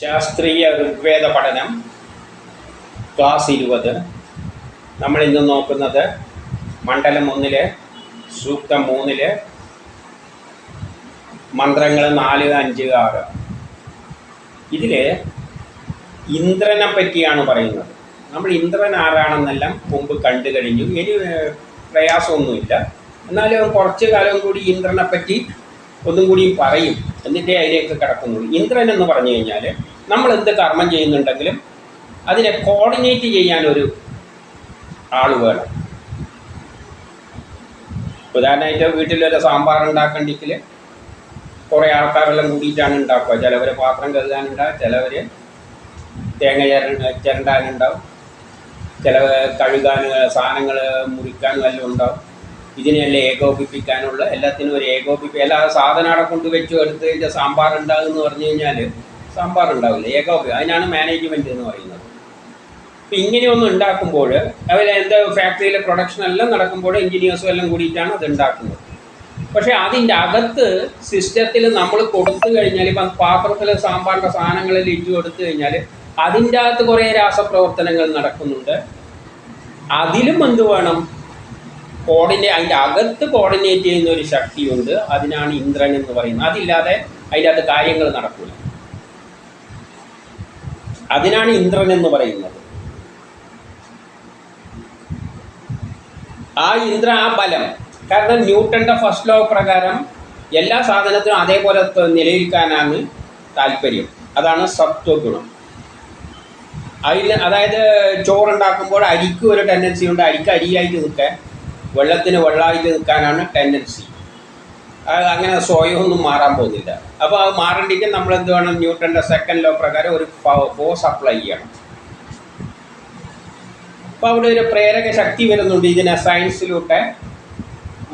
ശാസ്ത്രീയ ഋഗ്വേദ പഠനം ക്ലാസ് 20. നമ്മളിന്ന് നോക്കുന്നത് മണ്ഡലം 1 സൂക്തം 3 മന്ത്രങ്ങൾ 4, 5, 6. ഇതിൽ ഇന്ദ്രനെ പറ്റിയാണ് പറയുന്നത്. നമ്മൾ ഇന്ദ്രൻ ആരാണെന്നെല്ലാം മുമ്പ് കണ്ടു കഴിഞ്ഞു. ഇനി പ്രയാസമൊന്നുമില്ല. എന്നാലും കുറച്ച് കാലം കൂടി ഇന്ദ്രനെ പറ്റി ഒന്നും കൂടി പറയും, എന്നിട്ടേ അതിലേക്ക് കിടക്കുന്നുള്ളൂ. ഇന്ദ്രൻ എന്ന് പറഞ്ഞു കഴിഞ്ഞാൽ നമ്മൾ എന്ത് കർമ്മം ചെയ്യുന്നുണ്ടെങ്കിലും അതിനെ കോർഡിനേറ്റ് ചെയ്യാനൊരു ആൾ വേണം. ഉദാഹരണമായിട്ട് വീട്ടിലൊരു സാമ്പാർ ഉണ്ടാക്കണ്ടെങ്കിൽ കുറേ ആൾക്കാരെല്ലാം കൂടിയിട്ടാണ് ഉണ്ടാക്കുക. ചിലവർ പാത്രം കഴുകാനുണ്ടാവും, ചിലവർ തേങ്ങ ചിരണ്ടാനുണ്ടാവും, ചിലവർ കഴുകാൻ സാധനങ്ങൾ മുറിക്കാനും എല്ലാം ഉണ്ടാവും. ഇതിനെല്ലാം ഏകോപിപ്പിക്കാനുള്ള എല്ലാത്തിനും ഒരു എല്ലാ സാധനം അവിടെ കൊണ്ട് വെച്ച് എടുത്ത് കഴിഞ്ഞാൽ സാമ്പാർ ഉണ്ടാകും എന്ന് പറഞ്ഞു കഴിഞ്ഞാൽ സാമ്പാർ ഉണ്ടാവില്ല. അതിനാണ് മാനേജ്മെൻറ്റ് എന്ന് പറയുന്നത്. അപ്പം ഇങ്ങനെയൊന്നും ഉണ്ടാക്കുമ്പോൾ എന്താ ഫാക്ടറിയിലെ പ്രൊഡക്ഷൻ എല്ലാം നടക്കുമ്പോൾ എൻജിനീയേഴ്സും എല്ലാം കൂടിയിട്ടാണ് അത് ഉണ്ടാക്കുന്നത്. പക്ഷേ അതിൻ്റെ അകത്ത് സിസ്റ്റത്തിൽ നമ്മൾ കൊടുത്തു കഴിഞ്ഞാൽ, ഇപ്പം പാത്രത്തിൽ സാമ്പാറിൻ്റെ സാധനങ്ങളിൽ ഇട്ട് കൊടുത്തു കഴിഞ്ഞാൽ അതിൻ്റെ അകത്ത് കുറേ രാസപ്രവർത്തനങ്ങൾ നടക്കുന്നുണ്ട്. അതിലും എന്ത് വേണം? അതിൻ്റെ അകത്ത് കോർഡിനേറ്റ് ചെയ്യുന്ന ഒരു ശക്തിയുണ്ട്. അതിനാണ് ഇന്ദ്രൻ എന്ന് പറയുന്നത്. അതില്ലാതെ അതിൻ്റെ അകത്ത് കാര്യങ്ങൾ നടക്കില്ല. അതിനാണ് ഇന്ദ്രൻ എന്ന് പറയുന്നത്. ആ ബലം, കാരണം ന്യൂട്ടൻ്റെ ഫസ്റ്റ് ലോ പ്രകാരം എല്ലാ സാധനത്തിനും അതേപോലെ നിലനിൽക്കാനാണ് താല്പര്യം. അതാണ് സത്വഗുണം. അതായത് ചോറുണ്ടാക്കുമ്പോൾ അരിക്ക് ഒരു ടെൻഡൻസി ഉണ്ട്. അരിയായിട്ട് നിൽക്കാൻ, വെള്ളത്തിന് വെള്ളമായിട്ട് നിൽക്കാനാണ് ടെൻഡൻസി. അങ്ങനെ സ്വയമൊന്നും മാറാൻ പോകുന്നില്ല. അപ്പോൾ അത് മാറേണ്ടിക്ക് നമ്മൾ എന്ത് വേണം? ന്യൂട്ടൻ്റെ സെക്കൻഡ് ലോ പ്രകാരം ഒരു ഫോഴ്സ് അപ്ലൈ ചെയ്യണം. അപ്പോൾ അവിടെ ഒരു പ്രേരക ശക്തി വരുന്നുണ്ട്. ഇതിനെ സയൻസിലൂടെ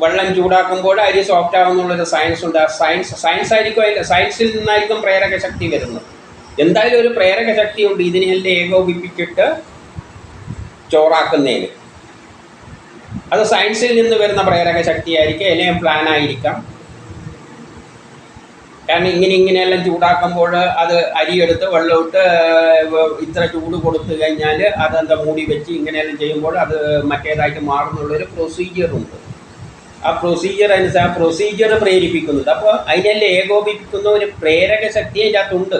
വെള്ളം ചൂടാക്കുമ്പോൾ അരി സോഫ്റ്റ് ആകുന്നുള്ളൊരു സയൻസ് ഉണ്ട്. ആ സയൻസ് ആയിരിക്കും, സയൻസിൽ നിന്നായിരിക്കും പ്രേരക ശക്തി വരുന്നത്. എന്തായാലും ഒരു പ്രേരക ശക്തി ഉണ്ട് ഇതിനെല്ലാം ഏകോപിപ്പിച്ചിട്ട് ചോറാക്കുന്നതിന്. അത് സയൻസിൽ നിന്ന് വരുന്ന പ്രേരക ശക്തിയായിരിക്കും, അല്ലെങ്കിൽ പ്ലാൻ ആയിരിക്കാം. കാരണം ഇങ്ങനെയെല്ലാം ചൂടാക്കുമ്പോൾ അത് അരിയെടുത്ത് വെള്ളമിട്ട് ഇത്ര ചൂട് കൊടുത്തു കഴിഞ്ഞാൽ അതെന്താ മൂടി വെച്ച് ഇങ്ങനെയെല്ലാം ചെയ്യുമ്പോൾ അത് മറ്റേതായിട്ട് മാറുന്നുള്ളൊരു പ്രൊസീജിയറുണ്ട്. ആ പ്രൊസീജിയർ അനുസരിച്ച് ആ പ്രൊസീജിയർ പ്രേരിപ്പിക്കുന്നുണ്ട്. അപ്പോൾ അതിനെല്ലാം ഏകോപിപ്പിക്കുന്ന ഒരു പ്രേരക ശക്തി അതിൻ്റെ അകത്തുണ്ട്.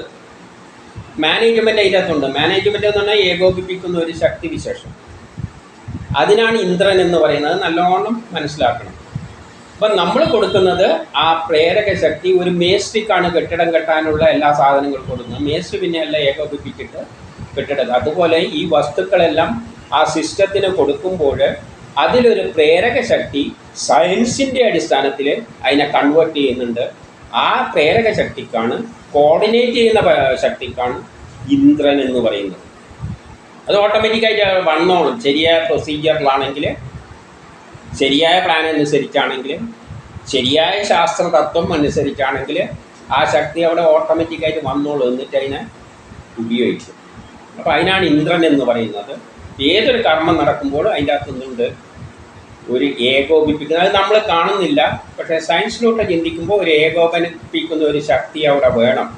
മാനേജ്മെൻറ്റ് അതിൻ്റെ അകത്തുണ്ട്. മാനേജ്മെൻറ്റ് എന്ന് പറഞ്ഞാൽ ഏകോപിപ്പിക്കുന്ന ഒരു ശക്തി വിശേഷം. അതിനാണ് ഇന്ദ്രൻ എന്ന് പറയുന്നത്. നല്ലോണം മനസ്സിലാക്കണം. അപ്പം നമ്മൾ കൊടുക്കുന്നത് ആ പ്രേരക ശക്തി. ഒരു മേസ്ട്രിക്കാണ് കെട്ടിടം കെട്ടാനുള്ള എല്ലാ സാധനങ്ങളും കൊടുക്കുന്നത്. മേസ്ട്രി പിന്നെ എല്ലാം ഏകോപിപ്പിച്ചിട്ട് കെട്ടിടം. അതുപോലെ ഈ വസ്തുക്കളെല്ലാം ആ സിസ്റ്റത്തിന് കൊടുക്കുമ്പോൾ അതിലൊരു പ്രേരക ശക്തി സയൻസിൻ്റെ അടിസ്ഥാനത്തിൽ അതിനെ കൺവേർട്ട് ചെയ്യുന്നുണ്ട്. ആ പ്രേരക ശക്തിക്കാണ്, കോർഡിനേറ്റ് ചെയ്യുന്ന ശക്തിക്കാണ് ഇന്ദ്രൻ എന്ന് പറയുന്നത്. അത് ഓട്ടോമാറ്റിക്കായിട്ട് വന്നോളും. ശരിയായ പ്രൊസീജിയറിലാണെങ്കിൽ, ശരിയായ പ്ലാൻ അനുസരിച്ചാണെങ്കിൽ, ശരിയായ ശാസ്ത്ര തത്വം അനുസരിച്ചാണെങ്കിൽ ആ ശക്തി അവിടെ ഓട്ടോമാറ്റിക്കായിട്ട് വന്നോളും. എന്നിട്ട് അതിനെ ഉപയോഗിക്കും. അപ്പോൾ അതിനാണ് ഇന്ദ്രൻ എന്ന് പറയുന്നത്. ഏതൊരു കർമ്മം നടക്കുമ്പോഴും അതിൻ്റെ അകത്തുനിന്നുണ്ട് ഒരു ഏകോപിപ്പിക്കുന്നത്. അത് നമ്മൾ കാണുന്നില്ല, പക്ഷേ സയൻസിലോട്ട് ചിന്തിക്കുമ്പോൾ ഒരു ഏകോപനിപ്പിക്കുന്ന ഒരു ശക്തി അവിടെ വേണം.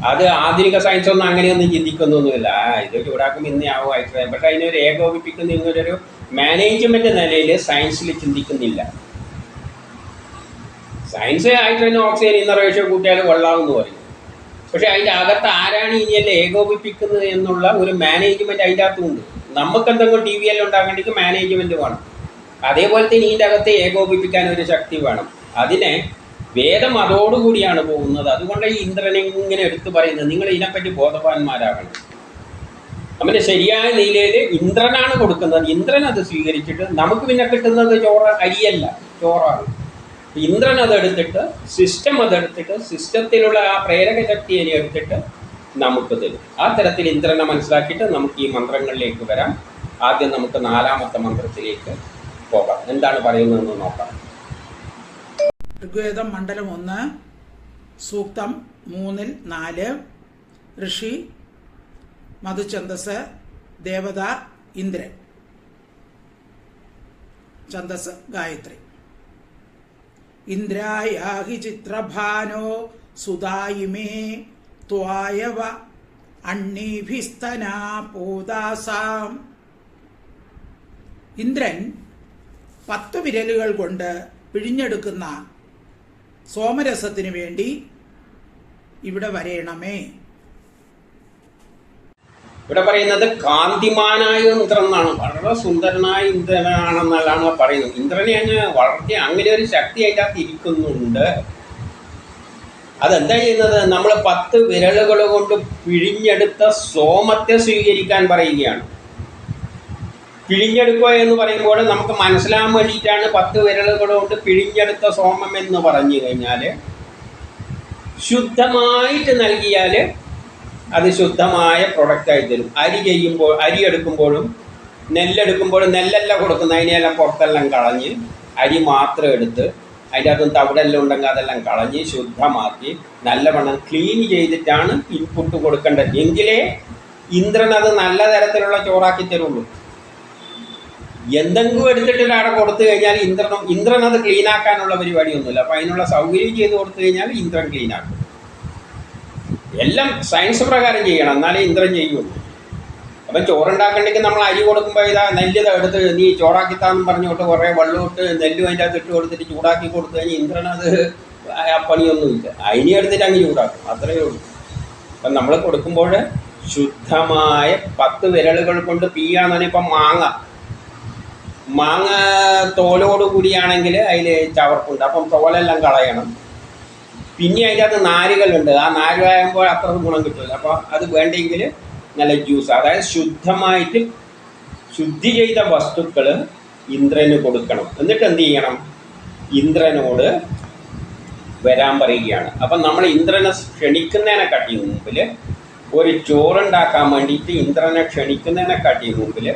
അത് ആധുനിക സയൻസൊന്നും അങ്ങനെയൊന്നും ചിന്തിക്കുന്നൊന്നുമില്ല. ഇത് ചൂടാക്കുമ്പോൾ ഇന്നേ ആവും ആയിട്ട്. പക്ഷേ അതിനൊരു ഏകോപിപ്പിക്കുന്ന ഇങ്ങനൊരു മാനേജ്മെൻറ്റ് നിലയിൽ സയൻസിൽ ചിന്തിക്കുന്നില്ല. സയൻസ് ആയിട്ട് തന്നെ ഓക്സിജൻ ഇന്ന റേഷ്യോ കൂട്ടിയാൽ കൊള്ളാമെന്ന് പറയും. പക്ഷേ അതിൻ്റെ അകത്ത് ആരാണ് ഇനിയെല്ലാം ഏകോപിപ്പിക്കുന്നത് എന്നുള്ള ഒരു മാനേജ്മെൻറ്റ് അതിൻ്റെ അകത്തുണ്ട്. നമുക്ക് എന്തെങ്കിലും ടി വി എല്ലാം ഉണ്ടാക്കേണ്ടെങ്കിൽ മാനേജ്മെൻറ്റ് വേണം. അതേപോലെ തന്നെ ഇതിൻ്റെ അകത്ത് ഏകോപിപ്പിക്കാൻ ഒരു ശക്തി വേണം. അതിനെ വേദം അതോടുകൂടിയാണ് പോകുന്നത്. അതുകൊണ്ട് ഈ ഇന്ദ്രനെ ഇങ്ങനെ എടുത്തു പറയുന്നത്. നിങ്ങൾ ഇതിനെപ്പറ്റി ബോധവാന്മാരാകണം. നമ്മുടെ ശരിയായ നിലയിൽ ഇന്ദ്രനാണ് കൊടുക്കുന്നത്. ഇന്ദ്രൻ അത് സ്വീകരിച്ചിട്ട് നമുക്ക് പിന്നെ കിട്ടുന്നത് അരിയല്ല, ചോറാണ്. ഇന്ദ്രൻ അതെടുത്തിട്ട് സിസ്റ്റത്തിലുള്ള ആ പ്രേരക ശക്തിയെ എടുത്തിട്ട് നമുക്ക് തരും. ആ തരത്തിൽ ഇന്ദ്രനെ മനസ്സിലാക്കിയിട്ട് നമുക്ക് ഈ മന്ത്രങ്ങളിലേക്ക് വരാം. ആദ്യം നമുക്ക് 4ാമത്തെ മന്ത്രത്തിലേക്ക് പോകാം. എന്താണ് പറയുന്നതെന്ന് നോക്കാം. ഋഗ്വേദം മണ്ഡലം 1 സൂക്തം 3 4. ഋഷി മധുഛന്ദസ്, ദേവത ഇന്ദ്രൻ, ഛന്ദസ് ഗായത്രി. ഇന്ദ്രായ ഹി ചിത്രഭാനോ സുതായിമേ ത്വായവ അണ്ണീഭിസ്തനാ പൂദാസാം. ഇന്ദ്രൻ 10 വിരലുകൾ കൊണ്ട് പിഴിഞ്ഞെടുക്കുന്ന സോമരസത്തിനു വേണ്ടി ഇവിടെ വരയണമേ. ഇവിടെ പറയുന്നത് കാന്തിമാനായ ഇന്ദ്രൻ എന്നാണ്. വളരെ സുന്ദരനായ ഇന്ദ്രനാണെന്നല്ലാണ് പറയുന്നത്. ഇന്ദ്രനെ വളർത്തി അങ്ങനെ ഒരു ശക്തി അതിൻ്റെ അകത്ത് ഇരിക്കുന്നുണ്ട്. അതെന്താ ചെയ്യുന്നത്? നമ്മൾ 10 വിരലുകൾ കൊണ്ട് പിഴിഞ്ഞെടുത്ത സോമത്തെ സ്വീകരിക്കാൻ പറയുകയാണ്. പിഴിഞ്ഞെടുക്കുക എന്ന് പറയുമ്പോൾ നമുക്ക് മനസ്സിലാകാൻ വേണ്ടിയിട്ടാണ് 10 വിരലുകൾ കൊണ്ട് പിഴിഞ്ഞെടുത്ത സോമം എന്ന് പറഞ്ഞു കഴിഞ്ഞാൽ, ശുദ്ധമായിട്ട് നൽകിയാൽ അത് ശുദ്ധമായ പ്രൊഡക്റ്റായി തരും. അരി എടുക്കുമ്പോഴും നെല്ലെടുക്കുമ്പോഴും നെല്ലല്ല കൊടുക്കുന്നത്, അതിനെല്ലാം പുറത്തെല്ലാം കളഞ്ഞ് അരി മാത്രം എടുത്ത് അതിൻ്റെ അകത്ത് തവിടെല്ലാം ഉണ്ടെങ്കിൽ അതെല്ലാം കളഞ്ഞ് ശുദ്ധമാക്കി നല്ലവണ്ണം ക്ലീൻ ചെയ്തിട്ടാണ് ഇൻപുട്ട് കൊടുക്കേണ്ടത്. എങ്കിലേ ഇന്ദ്രൻ അത് നല്ല തരത്തിലുള്ള ചോറാക്കി തരുള്ളൂ. എന്തെങ്കിലും എടുത്തിട്ട് അവിടെ കൊടുത്തു കഴിഞ്ഞാൽ ഇന്ദ്രൻ അത് ക്ലീനാക്കാനുള്ള പരിപാടിയൊന്നുമില്ല. അപ്പോൾ അതിനുള്ള സൗകര്യം ചെയ്ത് കൊടുത്തു കഴിഞ്ഞാൽ ഇന്ദ്രൻ ക്ലീനാക്കും. എല്ലാം സയൻസ് പ്രകാരം ചെയ്യണം, എന്നാലേ ഇന്ദ്രൻ ചെയ്യുള്ളൂ. അപ്പം ചോറുണ്ടാക്കണ്ടെങ്കിൽ നമ്മൾ അരി കൊടുക്കുമ്പോൾ ഇതാ നെല്ല് എടുത്ത് നീ ചോറാക്കിത്താന്ന് പറഞ്ഞുകൊണ്ട് കുറേ വെള്ളമിട്ട് നെല്ലും അതിൻ്റെ അകത്ത് ഇട്ട് കൊടുത്തിട്ട് ചൂടാക്കി കൊടുത്തു കഴിഞ്ഞാൽ ഇന്ദ്രൻ അത് പണിയൊന്നുമില്ല. അതിനെ എടുത്തിട്ട് അങ്ങ് ചൂടാക്കും, അത്രയേ ഉള്ളൂ. അപ്പം നമ്മൾ കൊടുക്കുമ്പോൾ ശുദ്ധമായ 10 വിരലുകൾ കൊണ്ട് പിയ്യാന്ന് പറഞ്ഞാൽ ഇപ്പം മാങ്ങ തോലോട് കൂടിയാണെങ്കിൽ അതിൽ ചവർപ്പുണ്ട്, അപ്പം തോലെല്ലാം കളയണം. പിന്നെ അതിൻ്റെ അകത്ത് നാരുകളുണ്ട്, ആ നാരുകായുമ്പോൾ അത്ര ഗുണം കിട്ടില്ല. അപ്പോൾ അത് വേണ്ടെങ്കിൽ നല്ല ജ്യൂസ്, അതായത് ശുദ്ധമായിട്ട് ശുദ്ധി ചെയ്ത വസ്തുക്കൾ ഇന്ദ്രന് കൊടുക്കണം. എന്നിട്ട് എന്ത് ചെയ്യണം? ഇന്ദ്രനോട് വരാൻ പറയുകയാണ്. അപ്പം നമ്മൾ ഇന്ദ്രനെ ക്ഷണിക്കുന്നതിനെക്കാട്ടി മുമ്പിൽ, ഒരു ചോറുണ്ടാക്കാൻ വേണ്ടിയിട്ട് ഇന്ദ്രനെ ക്ഷണിക്കുന്നതിനെക്കാട്ടി മുമ്പിൽ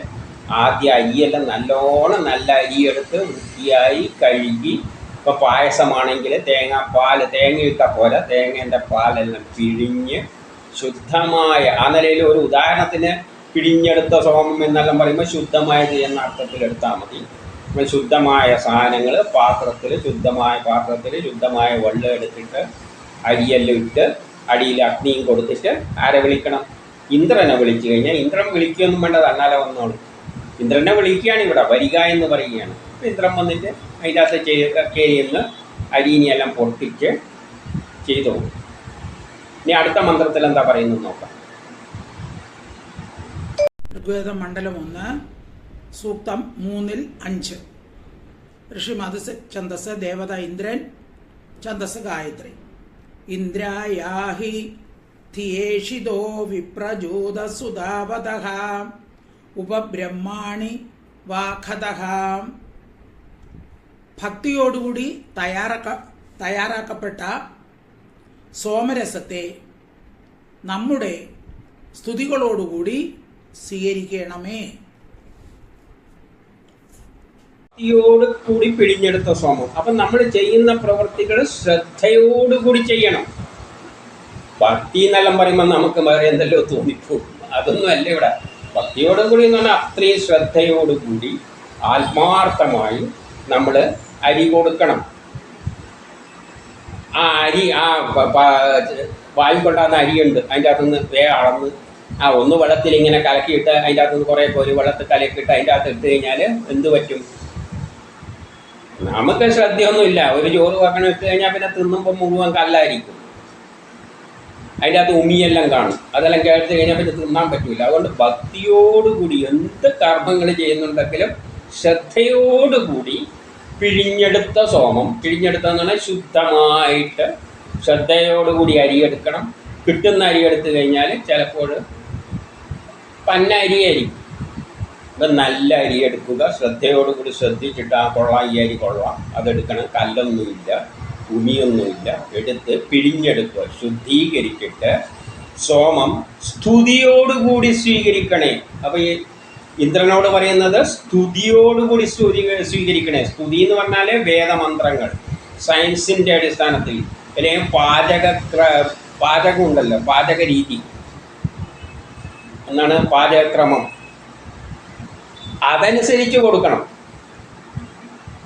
ആദ്യം അരിയെല്ലാം നല്ലോണം നല്ല അരിയെടുത്ത് വൃത്തിയായി കഴുകി, ഇപ്പോൾ പായസമാണെങ്കിൽ തേങ്ങയിട്ട പോലെ തേങ്ങേൻ്റെ പാലെല്ലാം പിഴിഞ്ഞ് ശുദ്ധമായ, ആ നിലയിൽ ഒരു ഉദാഹരണത്തിന് പിഴിഞ്ഞെടുത്ത സോമം എന്നെല്ലാം പറയുമ്പോൾ ശുദ്ധമായത് എന്ന അർത്ഥത്തിലെടുത്താൽ മതി. ശുദ്ധമായ സാധനങ്ങൾ ശുദ്ധമായ പാത്രത്തിൽ ശുദ്ധമായ വെള്ളം എടുത്തിട്ട് അരിയെല്ലാം ഇട്ട് അടിയിൽ അഗ്നിയും കൊടുത്തിട്ട് ആരെ വിളിക്കണം? ഇന്ദ്രനെ വിളിച്ചു കഴിഞ്ഞാൽ, ഇന്ദ്രൻ വിളിക്കുകയൊന്നും വേണ്ട, തന്നാലെ വന്നോളൂ. ഇന്ദ്രനെ വിളിക്കുകയാണ് ഇവിടെ, വരിക എന്ന് പറയുകയാണ്. ഇന്ദ്രൻ വന്നിട്ട് അതിൻ്റെ അകത്ത് കയറിയെന്ന് അരീനിയെല്ലാം പൊട്ടിച്ച് ചെയ്തു. ഇനി അടുത്ത മന്ത്രത്തിൽ എന്താ പറയുന്നത് നോക്കാം. ഋഗ്വേദം മണ്ഡലം 1 സൂക്തം 3-5. ഋഷി ഛന്ദസ് ദേവത ഇന്ദ്രൻ, ഛന്ദസ് ഗായത്രി. ഇന്ദ്രായാഹി ധിയേഷിതോ വിപ്രജോതസുധാവതഃ ഉപബ്രഹ്മാണി വാഖതഃ. ഭക്തിയോടുകൂടി തയ്യാറാക്കപ്പെട്ട സോമരസത്തെ നമ്മുടെ സ്തുതികളോടുകൂടി സ്വീകരിക്കണമേ. ഭക്തിയോടുകൂടി പിഴിഞ്ഞെടുത്ത സോമം. അപ്പം നമ്മൾ ചെയ്യുന്ന പ്രവൃത്തികൾ ശ്രദ്ധയോടുകൂടി ചെയ്യണം. ഭക്തി എന്നെല്ലാം പറയുമ്പോൾ നമുക്ക് വേറെ എന്തെല്ലോ തോന്നിപ്പോകും, അതൊന്നും അല്ല ഇവിടെ. ഭക്തിയോടുകൂടി എന്ന് പറഞ്ഞാൽ അത്രയും ശ്രദ്ധയോടുകൂടി ആത്മാർത്ഥമായി നമ്മൾ അരി കൊടുക്കണം. ആ അരി, ആ വാങ്ങിക്കൊണ്ടാകുന്ന അരിയുണ്ട്, അതിൻ്റെ അകത്തുനിന്ന് അളന്ന് ഒന്ന് വെള്ളത്തിൽ ഇങ്ങനെ കലക്കിയിട്ട് അതിൻ്റെ അകത്തുനിന്ന് കുറേ പോര് വെള്ളത്തിൽ കലക്കിയിട്ട് അതിൻ്റെ അകത്ത് ഇട്ട് കഴിഞ്ഞാൽ എന്ത് പറ്റും? നമുക്ക് ശ്രദ്ധയൊന്നുമില്ല. ഒരു ചോറ് വെക്കണം ഇട്ട് കഴിഞ്ഞാൽ പിന്നെ തിന്നുമ്പോൾ മുഴുവൻ കല്ലായിരിക്കും, അതിൻ്റെ അകത്ത് ഉമിയെല്ലാം കാണും, അതെല്ലാം കേട്ട് കഴിഞ്ഞാൽ പിന്നെ തിന്നാൻ പറ്റില്ല. അതുകൊണ്ട് ഭക്തിയോടുകൂടി എന്ത് കർമ്മങ്ങൾ ചെയ്യുന്നുണ്ടെങ്കിലും ശ്രദ്ധയോടുകൂടി പിഴിഞ്ഞെടുത്ത സോമം, പിഴിഞ്ഞെടുത്തെന്ന് പറഞ്ഞാൽ ശുദ്ധമായിട്ട് ശ്രദ്ധയോടുകൂടി അരിയെടുക്കണം. കിട്ടുന്ന അരിയെടുത്ത് കഴിഞ്ഞാൽ ചിലപ്പോൾ പന്ന അരിയായിരിക്കും. അപ്പം നല്ല അരിയെടുക്കുക, ശ്രദ്ധയോടുകൂടി ശ്രദ്ധിച്ചിട്ട് ആ കൊള്ളാം, ഈ അരി കൊള്ളാം, അതെടുക്കണം. കല്ലൊന്നുമില്ല, ഉമിയൊന്നുമില്ല, എടുത്ത് പിഴിഞ്ഞെടുക്കുക. ശുദ്ധീകരിച്ചിട്ട് സോമം സ്തുതിയോടുകൂടി സ്വീകരിക്കണേ. അപ്പോൾ ഈ ഇന്ദ്രനോട് പറയുന്നത് സ്തുതിയോടുകൂടി സ്വീകരിക്കണേ. സ്തുതി എന്ന് പറഞ്ഞാൽ വേദമന്ത്രങ്ങൾ, സയൻസിൻ്റെ അടിസ്ഥാനത്തിൽ, അല്ലെങ്കിൽ പാചകം ഉണ്ടല്ലോ, പാചക രീതി എന്നാണ് പാചകക്രമം, അതനുസരിച്ച് കൊടുക്കണം.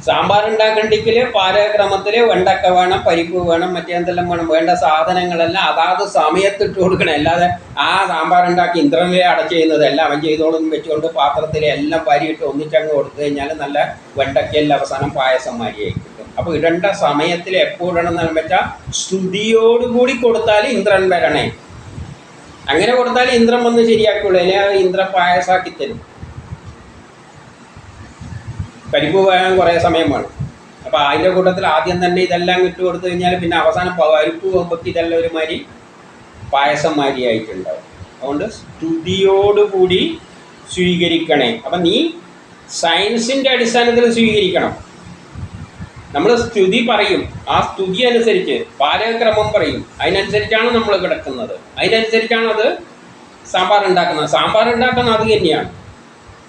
സാമ്പാർ ഉണ്ടാക്കണ്ടെങ്കിൽ പാചകക്രമത്തിൽ വെണ്ടക്ക വേണം, പരിപ്പ് വേണം, മറ്റേന്തെല്ലാം വേണം, വേണ്ട സാധനങ്ങളെല്ലാം അതാത് സമയത്തിട്ട് കൊടുക്കണം. അല്ലാതെ ആ സാമ്പാർ ഉണ്ടാക്കി ഇന്ദ്രനിലെ അടച്ച് ചെയ്യുന്നതെല്ലാം അവൻ ചെയ്തോളും വെച്ചുകൊണ്ട് പാത്രത്തിൽ എല്ലാം പരിയിട്ട് ഒന്നിച്ചങ്ങ് കൊടുത്തു കഴിഞ്ഞാൽ നല്ല വെണ്ടക്കയെല്ലാം അവസാനം പായസം മാരിയായി കിട്ടും. അപ്പോൾ ഇടേണ്ട സമയത്തിൽ എപ്പോഴാണെന്ന് വെച്ചാൽ സ്തുതിയോടുകൂടി കൊടുത്താൽ ഇന്ദ്രൻ വരണേ. അങ്ങനെ കൊടുത്താൽ ഇന്ദ്രൻ വന്ന് ശരിയാക്കുള്ളൂ. അല്ലെങ്കിൽ ഇന്ദ്രൻ പായസമാക്കി തരും. പരിപ്പ് വേകാൻ കുറേ സമയം വേണം. അപ്പോൾ അതിൻ്റെ കൂട്ടത്തിൽ ആദ്യം തന്നെ ഇതെല്ലാം ഇട്ട് കൊടുത്തു കഴിഞ്ഞാൽ പിന്നെ അവസാനം പരിപ്പ് പോകുമ്പോൾ ഇതെല്ലാം ഒരുമാതിരി പായസം മാതിരിയായിട്ടുണ്ടാവും. അതുകൊണ്ട് സ്തുതിയോടുകൂടി സ്വീകരിക്കണേ. അപ്പം നീ സയൻസിൻ്റെ അടിസ്ഥാനത്തിൽ സ്വീകരിക്കണം. നമ്മൾ സ്തുതി പറയും, ആ സ്തുതി അനുസരിച്ച് പാചകക്രമം പറയും, അതിനനുസരിച്ചാണ് നമ്മൾ കിടക്കുന്നത്, അതിനനുസരിച്ചാണ് അത് സാമ്പാർ ഉണ്ടാക്കുന്നത്. സാമ്പാർ ഉണ്ടാക്കുന്നത് അത് തന്നെയാണ്.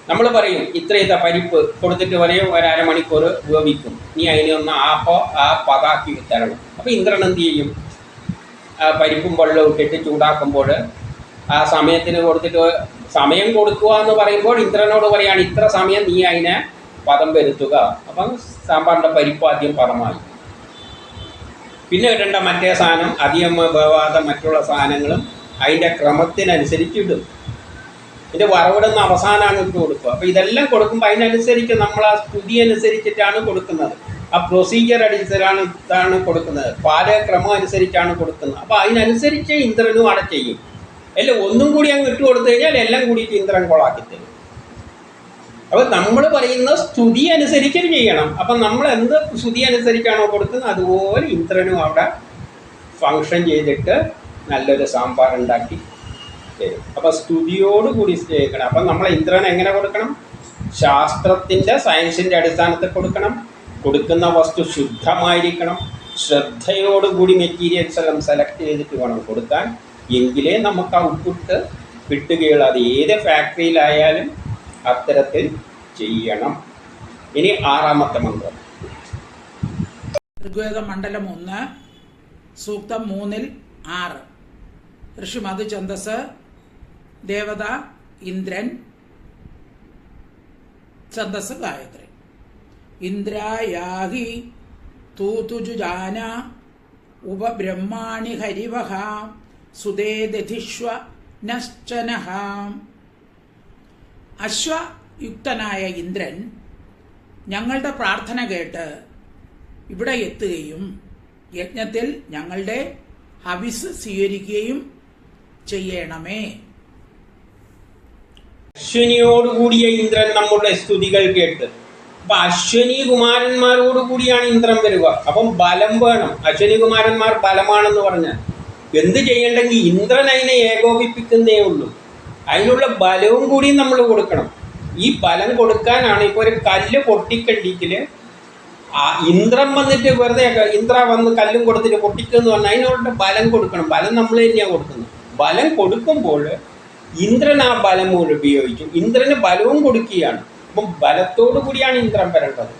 നമ്മൾ പറയും ഇത്ര പരിപ്പ് കൊടുത്തിട്ട് പറയും ഒരു അരമണിക്കൂർ വേവിക്കും, നീ അതിനൊന്ന് ആ പതാക്കി തരണം. അപ്പോൾ ഇന്ദ്രൻ എന്ത് ചെയ്യും? പരിപ്പും വെള്ളം ഇട്ടിട്ട് ചൂടാക്കുമ്പോൾ ആ സമയത്തിന് കൊടുത്തിട്ട് സമയം കൊടുക്കുക എന്ന് പറയുമ്പോൾ ഇന്ദ്രനോട് പറയാണ് ഇത്ര സമയം നീ അതിനെ പദം വരുത്തുക. അപ്പം സാമ്പാറിൻ്റെ പരിപ്പ് ആദ്യം പദമായി. പിന്നെ ഇടേണ്ട മറ്റേ സാധനം അധികം വേവാതെ മറ്റുള്ള സാധനങ്ങളും അതിൻ്റെ ക്രമത്തിനനുസരിച്ച് ഇടും. ഇതിൻ്റെ വറവിടുന്ന അവസാനമാണ് ഇട്ട് കൊടുക്കുക. അപ്പോൾ ഇതെല്ലാം കൊടുക്കുമ്പോൾ അതിനനുസരിച്ച് നമ്മൾ ആ സ്തുതി അനുസരിച്ചിട്ടാണ് കൊടുക്കുന്നത്. ആ പ്രൊസീജിയർ അനുസരിച്ചാണ് കൊടുക്കുന്നത്, പാചകക്രമം അനുസരിച്ചാണ് കൊടുക്കുന്നത്. അപ്പോൾ അതിനനുസരിച്ച് ഇന്ദ്രനും അവിടെ ചെയ്യും. എല്ലാം ഒന്നും കൂടി അങ്ങ് ഇട്ട് കൊടുത്തു കഴിഞ്ഞാൽ എല്ലാം കൂടിയിട്ട് ഇന്ദ്രൻ കൊളാക്കി തരും. അപ്പോൾ നമ്മൾ പറയുന്ന സ്തുതി അനുസരിച്ച് ചെയ്യണം. അപ്പം നമ്മൾ എന്ത് സ്തുതി അനുസരിച്ചാണോ കൊടുക്കുന്നത് അതുപോലെ ഇന്ദ്രനും അവിടെ ഫങ്ഷൻ ചെയ്തിട്ട് നല്ലൊരു സാമ്പാർ ഉണ്ടാക്കി തരും. അപ്പം സ്തുതിയോടുകൂടി ചെയ്യിക്കണം. അപ്പം നമ്മൾ ഇന്ദ്രൻ എങ്ങനെ കൊടുക്കണം? ശാസ്ത്രത്തിൻ്റെ സയൻസിൻ്റെ അടിസ്ഥാനത്തിൽ കൊടുക്കണം. കൊടുക്കുന്ന വസ്തു ശുദ്ധമായിരിക്കണം. ശ്രദ്ധയോടുകൂടി മെറ്റീരിയൽസ് എല്ലാം സെലക്ട് ചെയ്തിട്ട് വേണം കൊടുക്കാൻ. എങ്കിലേ നമുക്ക് ആ ഔട്ട്പുട്ട് കിട്ടുകയുള്ളൂ. അത് ഏത് ഫാക്ടറിയിലായാലും അത്തരത്തിൽ ചെയ്യണം. ഇനി 6ാമത്തെ മന്ത്രം. ഋഗ്വേദ മണ്ഡലം 1 സൂക്തം 3-6. ഋഷി മധു ഛന്ദസ്, ദേവത ഇന്ദ്രൻ, ഛന്ദസ് ഗായത്രി. ഇന്ദ്രായാഹി തൂതുജുജാന ഉപബ്രഹ്മാണി ഹരിവഹ സുതേ ദധിഷ്വ നശ്ചനഃ. അശ്വയുക്തനായ ഇന്ദ്രൻ ഞങ്ങളുടെ പ്രാർത്ഥന കേട്ട് ഇവിടെ എത്തുകയും യജ്ഞത്തിൽ ഞങ്ങളുടെ ഹവിസ് സ്വീകരിക്കുകയും ചെയ്യണമേ. അശ്വനിയോടുകൂടിയ ഇന്ദ്രൻ നമ്മുടെ സ്തുതികൾ കേട്ട്. അപ്പൊ അശ്വനി കുമാരന്മാരോടുകൂടിയാണ് ഇന്ദ്രൻ വരിക. അപ്പം ബലം വേണം. അശ്വനി കുമാരന്മാർ ബലമാണെന്ന് പറഞ്ഞാൽ എന്ത് ചെയ്യണ്ടെങ്കിൽ ഇന്ദ്രൻ അതിനെ ഏകോപിപ്പിക്കുന്നേ ഉള്ളൂ. അതിനുള്ള ബലവും കൂടി നമ്മൾ കൊടുക്കണം. ഈ ബലം കൊടുക്കാനാണ് ഇപ്പോൾ ഒരു കല്ല് പൊട്ടിക്കണ്ടിക്കൽ ഇന്ദ്രൻ വന്നിട്ട് വെറുതെ ഇന്ദ്ര വന്ന് കല്ലും കൊടുത്തിട്ട് പൊട്ടിക്കുമെന്ന് പറഞ്ഞാൽ അതിനോട് ബലം കൊടുക്കണം. ബലം നമ്മൾ തന്നെയാണ് കൊടുക്കുന്നത്. ബലം കൊടുക്കുമ്പോൾ ഇന്ദ്രൻ ആ ബലം ഉപയോഗിച്ചു. ഇന്ദ്രന് ബലവും കൊടുക്കുകയാണ്. അപ്പം ബലത്തോടു കൂടിയാണ് ഇന്ദ്രൻ വരേണ്ടത്.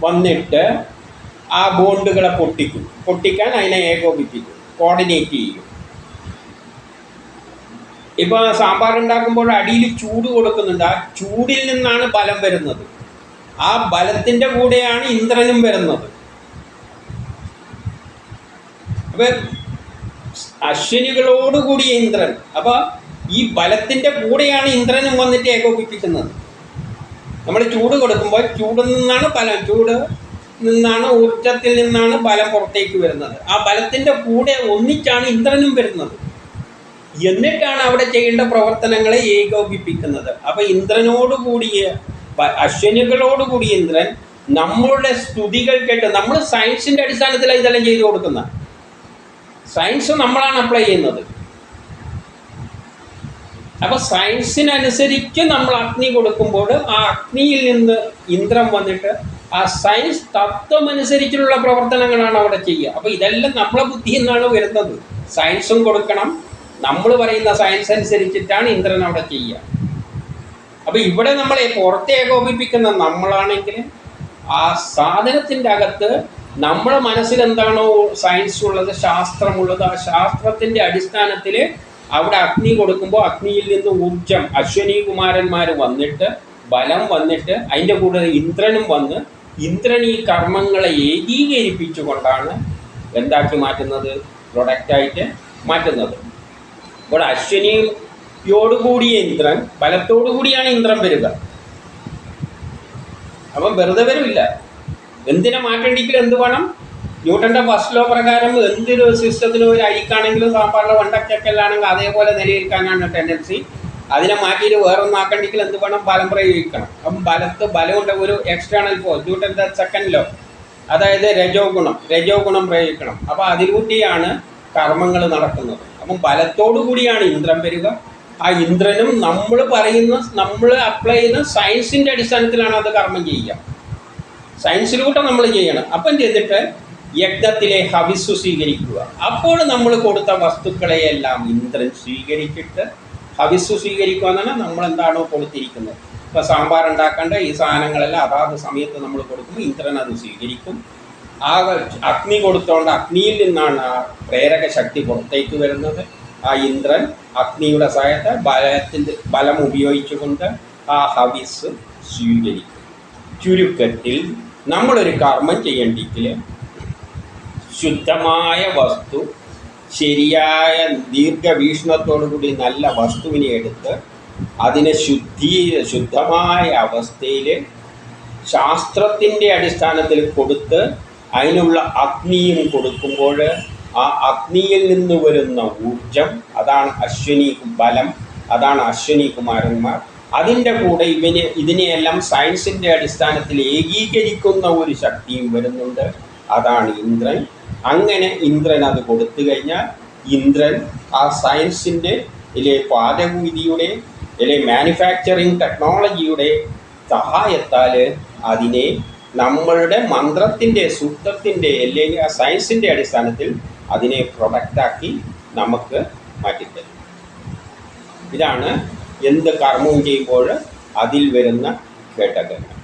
വന്നിട്ട് ആ ബോണ്ടുകളെ പൊട്ടിക്കും. പൊട്ടിക്കാൻ അതിനെ ഏകോപിപ്പിക്കും, കോർഡിനേറ്റ് ചെയ്യും. ഇപ്പോൾ സാമ്പാർ ഉണ്ടാക്കുമ്പോൾ അടിയിൽ ചൂട് കൊടുക്കുന്നുണ്ട്. ആ ചൂടിൽ നിന്നാണ് ബലം വരുന്നത്. ആ ബലത്തിൻ്റെ കൂടെയാണ് ഇന്ദ്രനും വരുന്നത്. അപ്പൊ അശ്വനികളോടുകൂടിയ ഇന്ദ്രൻ. അപ്പൊ ഈ ബലത്തിൻ്റെ കൂടെയാണ് ഇന്ദ്രനും വന്നിട്ട് ഏകോപിപ്പിക്കുന്നത്. നമ്മൾ ചൂട് കൊടുക്കുമ്പോൾ ചൂടിൽ നിന്നാണ് ബലം, ചൂട് നിന്നാണ് ഊർജത്തിൽ നിന്നാണ് ബലം പുറത്തേക്ക് വരുന്നത്. ആ ബലത്തിൻ്റെ കൂടെ ഒന്നിച്ചാണ് ഇന്ദ്രനും വരുന്നത്. എന്നിട്ടാണ് അവിടെ ചെയ്യേണ്ട പ്രവർത്തനങ്ങളെ ഏകോപിപ്പിക്കുന്നത്. അപ്പൊ ഇന്ദ്രനോടുകൂടിയ അശ്വനികളോടുകൂടി ഇന്ദ്രൻ നമ്മളുടെ സ്തുതികൾ കേട്ട്, നമ്മൾ സയൻസിന്റെ അടിസ്ഥാനത്തിലാണ് ഇതെല്ലാം ചെയ്തു കൊടുക്കുന്നത്. സയൻസ് നമ്മളാണ് അപ്ലൈ ചെയ്യുന്നത്. അപ്പൊ സയൻസിനനുസരിച്ച് നമ്മൾ അഗ്നി കൊടുക്കുമ്പോൾ ആ അഗ്നിയിൽ നിന്ന് ഇന്ദ്രൻ വന്നിട്ട് ആ സയൻസ് തത്വം അനുസരിച്ചുള്ള പ്രവർത്തനങ്ങളാണ് അവിടെ ചെയ്യുക. അപ്പൊ ഇതെല്ലാം നമ്മളെ ബുദ്ധി എന്നാണ് വരുന്നത്. സയൻസും കൊടുക്കണം. നമ്മൾ പറയുന്ന സയൻസ് അനുസരിച്ചിട്ടാണ് ഇന്ദ്രൻ അവിടെ ചെയ്യുക. അപ്പൊ ഇവിടെ നമ്മളെ പുറത്തെ ഏകോപിപ്പിക്കുന്ന നമ്മളാണെങ്കിൽ ആ സാധനത്തിൻ്റെ അകത്ത് നമ്മുടെ മനസ്സിൽ എന്താണോ സയൻസ് ഉള്ളത്, ശാസ്ത്രമുള്ളത്, ആ ശാസ്ത്രത്തിൻ്റെ അടിസ്ഥാനത്തിൽ അവിടെ അഗ്നി കൊടുക്കുമ്പോൾ അഗ്നിയിൽ നിന്ന് ഊർജം അശ്വനി കുമാരന്മാർ വന്നിട്ട് ബലം വന്നിട്ട് അതിൻ്റെ കൂടെ ഇന്ദ്രനും വന്ന് ഇന്ദ്രൻ ഈ കർമ്മങ്ങളെ ഏകീകരിപ്പിച്ചുകൊണ്ടാണ് എന്താക്കി മാറ്റുന്നത്, പ്രൊഡക്റ്റായിട്ട് മാറ്റുന്നത്. ഇവിടെ അശ്വനിയോടുകൂടിയ ഇന്ദ്രൻ, ബലത്തോടുകൂടിയാണ് ഇന്ദ്രൻ വരിക. അപ്പം വെറുതെ വരില്ല. എന്തിനെ മാറ്റണ്ടെങ്കിൽ എന്ത് വേണം? ന്യൂട്ടൻ്റെ ഫസ്റ്റ് ലോ പ്രകാരം എന്തൊരു സിസ്റ്റത്തിനും ഒരു അരിക്കാണെങ്കിലും സാമ്പാറിലെ വണ്ടക്കല്ലാണെങ്കിൽ അതേപോലെ നിലനിൽക്കാനാണ് ടെൻഡൻസി. അതിനെ മാറ്റിയിട്ട് വേറൊന്നാക്കണ്ടെങ്കിൽ എന്ത് വേണം? ബലം പ്രയോഗിക്കണം. അപ്പം ബലമുണ്ട് ഒരു എക്സ്റ്റേണൽ ഫോഴ്സ്, ന്യൂട്ടൻ്റെ സെക്കൻഡ് ലോ, അതായത് രജോ ഗുണം പ്രയോഗിക്കണം. അപ്പോൾ അതിലൂട്ടിയാണ് കർമ്മങ്ങൾ നടക്കുന്നത്. അപ്പം ബലത്തോടു കൂടിയാണ് ഇന്ദ്രൻ വരിക. ആ ഇന്ദ്രനും നമ്മൾ അപ്ലൈ ചെയ്യുന്ന സയൻസിൻ്റെ അടിസ്ഥാനത്തിലാണ് അത് കർമ്മം ചെയ്യുക. സയൻസിലൂടെ നമ്മൾ ചെയ്യണം. അപ്പം ചെയ്തിട്ട് യജ്ഞത്തിലെ ഹവിസ്സു സ്വീകരിക്കുക. അപ്പോൾ നമ്മൾ കൊടുത്ത വസ്തുക്കളെയെല്ലാം ഇന്ദ്രൻ സ്വീകരിച്ചിട്ട്, ഹവിസ്സു സ്വീകരിക്കുക എന്നാണ് നമ്മൾ എന്താണോ കൊടുത്തിരിക്കുന്നത്. ഇപ്പോൾ സാമ്പാർ ഉണ്ടാക്കേണ്ട ഈ സാധനങ്ങളെല്ലാം അതാത് സമയത്ത് നമ്മൾ കൊടുക്കുമ്പോൾ ഇന്ദ്രൻ അത് സ്വീകരിക്കും. ആ അഗ്നി കൊടുത്തോണ്ട് അഗ്നിയിൽ നിന്നാണ് ആ പ്രേരക ശക്തി പുറത്തേക്ക് വരുന്നത്. ആ ഇന്ദ്രൻ അഗ്നിയുടെ സഹായത്തെ ബലം ഉപയോഗിച്ചുകൊണ്ട് ആ ഹവിസ് സ്വീകരിക്കും. ചുരുക്കത്തിൽ നമ്മളൊരു കർമ്മം ചെയ്യേണ്ടെങ്കിൽ ശുദ്ധമായ വസ്തു, ശരിയായ ദീർഘവീക്ഷണത്തോടുകൂടി നല്ല വസ്തുവിനെ എടുത്ത് അതിനെ ശുദ്ധമായ അവസ്ഥയിൽ ശാസ്ത്രത്തിൻ്റെ അടിസ്ഥാനത്തിൽ കൊടുത്ത് അതിനുള്ള അഗ്നിയും കൊടുക്കുമ്പോൾ ആ അഗ്നിയിൽ നിന്ന് വരുന്ന ഊർജം, അതാണ് അശ്വനി ബലം, അതാണ് അശ്വനി കുമാരന്മാർ. അതിൻ്റെ കൂടെ ഇതിനെയെല്ലാം സയൻസിൻ്റെ അടിസ്ഥാനത്തിൽ ഏകീകരിക്കുന്ന ഒരു ശക്തിയും വരുന്നുണ്ട്, അതാണ് ഇന്ദ്രൻ. അങ്ങനെ ഇന്ദ്രൻ അത് കൊടുത്തു കഴിഞ്ഞാൽ ഇന്ദ്രൻ ആ സയൻസിൻ്റെ പാചകവിധിയുടെ മാനുഫാക്ചറിങ് ടെക്നോളജിയുടെ സഹായത്താൽ അതിനെ നമ്മളുടെ മന്ത്രത്തിൻ്റെ സൂക്തത്തിൻ്റെ അല്ലെങ്കിൽ ആ സയൻസിൻ്റെ അടിസ്ഥാനത്തിൽ അതിനെ പ്രൊഡക്റ്റാക്കി നമുക്ക് മാറ്റിത്തരും. ഇതാണ് എന്ത് കർമ്മവും ചെയ്യുമ്പോൾ അതിൽ വരുന്ന ഘടകങ്ങൾ.